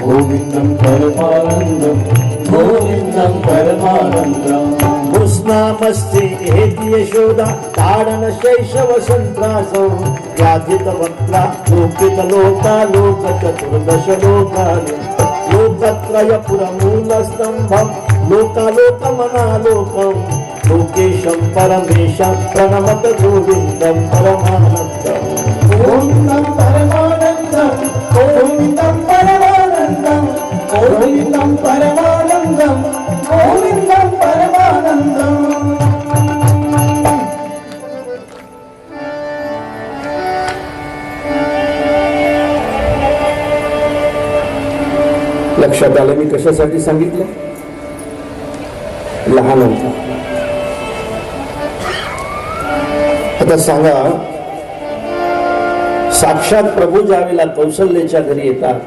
गोविंदं परमानन्दं गोविंदं परमानन्दं कृष्णामस्ति हेति यशोदा ताडन शैशव संत्रासौ व्याधित वक्त्रा लोकित लोका लोक चतुर्दश लोकानि लोकत्रय पुरमूलस्तंभं लोकालोकमनालोकं लोकेशं परमेशं प्रणमत गोविंदं परमानन्दं गोविंदं परमानन्दं गोविंदं परमानन्दं गोविंदं परमानन्दं गोविंदं परमानन्दं लक्षात आलं मी कशासाठी सांगितलं? लहान होता. आता सांगा, साक्षात प्रभू ज्यावेळेला कौशल्याच्या घरी येतात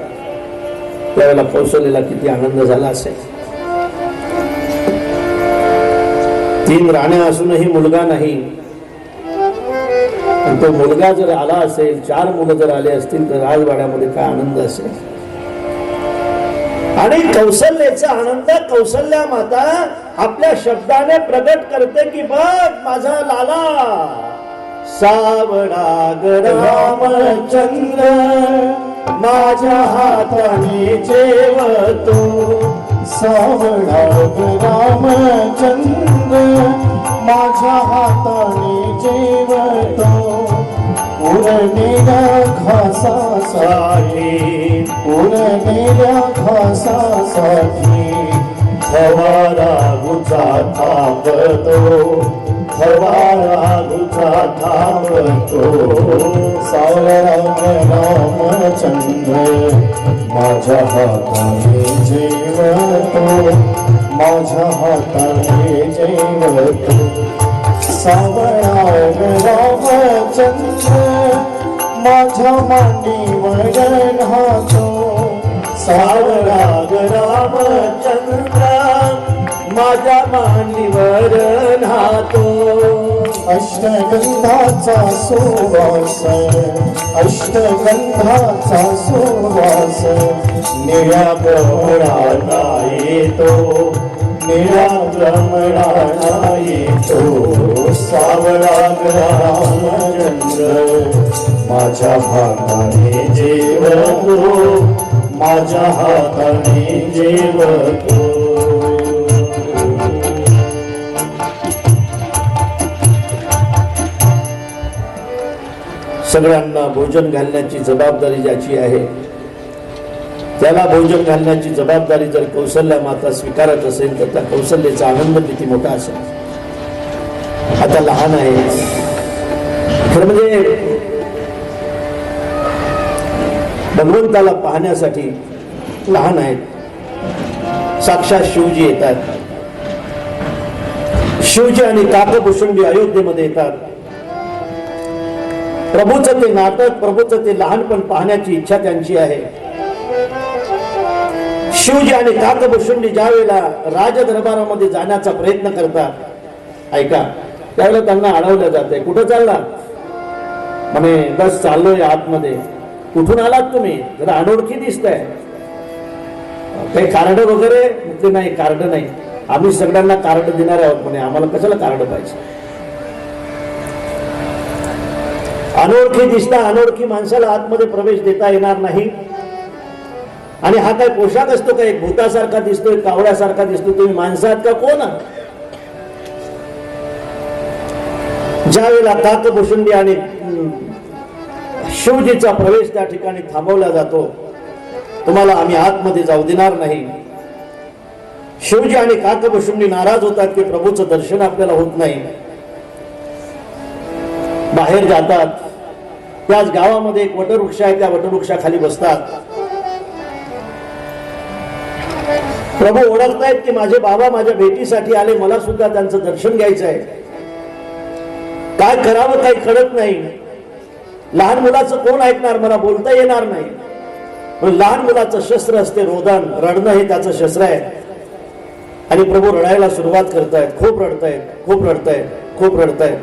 त्यावेळेला कौशल्याला किती आनंद झाला असेल. 3 राण्या असूनही मुलगा नाही, पण तो मुलगा जर आला असेल, 4 मुलं जर आले असतील तर राजवाड्यामध्ये काय आनंद असेल. आणि कौशल्याचा आनंद कौशल्या माता आपल्या शब्दाने प्रगट करते की बघ माझा लाला सावळा रामचंद्र माझ्या हाताने जेवतो. सावळा रामचंद्र माझ्या हाताने जेवतो. उरलेल्या घासासाठी उरलेल्या घासासाठी फवारा गुचा थांबतो फवारा गुचा थांबतो. सावळा रामचंद्र माझ्या हाताने जेवतो माझ्या हाताने जेवतो. सावळा रामचंद्र माझ्या मांडीवर राहतो. सावळा रामचंद्र माझ्या मांडीवर राहतो. अष्टगंधाचा सुवास अष्टगंधाचा सुवास निळ्या गमळाला येतो निळ्या गमळाला येतो. सावळा रामचंद्र माझ्या हाताने जेवतो माझ्या हाताने जेवतो. सगळ्यांना भोजन घालण्याची जबाबदारी ज्याची आहे त्याला भोजन घालण्याची जबाबदारी जर कौशल्या माता स्वीकारत असेल तर त्या कौशल्याचा आनंद किती मोठा असेल. आता लहान आहे खरं म्हणजे भगवंताला पाहण्यासाठी लहान आहेत. साक्षात शिवजी येतात. शिवजी आणि काकभूषुंडी अयोध्येमध्ये येतात. प्रभूचं ते नाटक प्रभूचं ते लहानपण पाहण्याची इच्छा त्यांची आहे. शिवजी आणि काकभूषुंडी ज्या वेळेला राजदरबारामध्ये जाण्याचा प्रयत्न करतात, ऐका, त्यावेळेला त्यांना अडवलं जाते. कुठं चालला म्हणे, बस चाललोय आतमध्ये. कुठून आलात तुम्ही? जरा अनोळखी दिसताय. काही कार्ड वगैरे? ते नाही, कार्ड नाही, आम्ही सगळ्यांना कार्ड देणार आहोत म्हणे. आम्हाला कशाला कार्ड पाहिजे? अनोळखी दिसता अनोळखी माणसाला आतमध्ये प्रवेश देता येणार नाही. आणि हा काय पोशाख असतो का? एक भूतासारखा दिसतोय, कावळ्यासारखा दिसतोय. तुम्ही माणसं आहात का कोण? ज्या वेळेला काकभूषुंडी आणि शिवजीचा प्रवेश त्या ठिकाणी थांबवला जातो, तुम्हाला आम्ही आतमध्ये जाऊ देणार नाही. शिवजी आणि काकभूषुंडी नाराज होतात की प्रभूचं दर्शन आपल्याला होत नाही. बाहेर जातात. त्याच गावामध्ये एक वटवृक्ष आहे, त्या वटवृक्षाखाली बसतात. प्रभू ओळखतायत की माझे बाबा माझ्या भेटीसाठी आले, मला सुद्धा त्यांचं दर्शन घ्यायचं आहे. काय करावं काही कळत नाही. लहान मुलाचं कोण ऐकणार? मला बोलता येणार नाही. पण लहान मुलाचं शस्त्र असते रोदन, रडणं हे त्याचं शस्त्र आहे. आणि प्रभू रडायला सुरुवात करतायत. खूप रडतायत, खूप रडतायत, खूप रडतायत.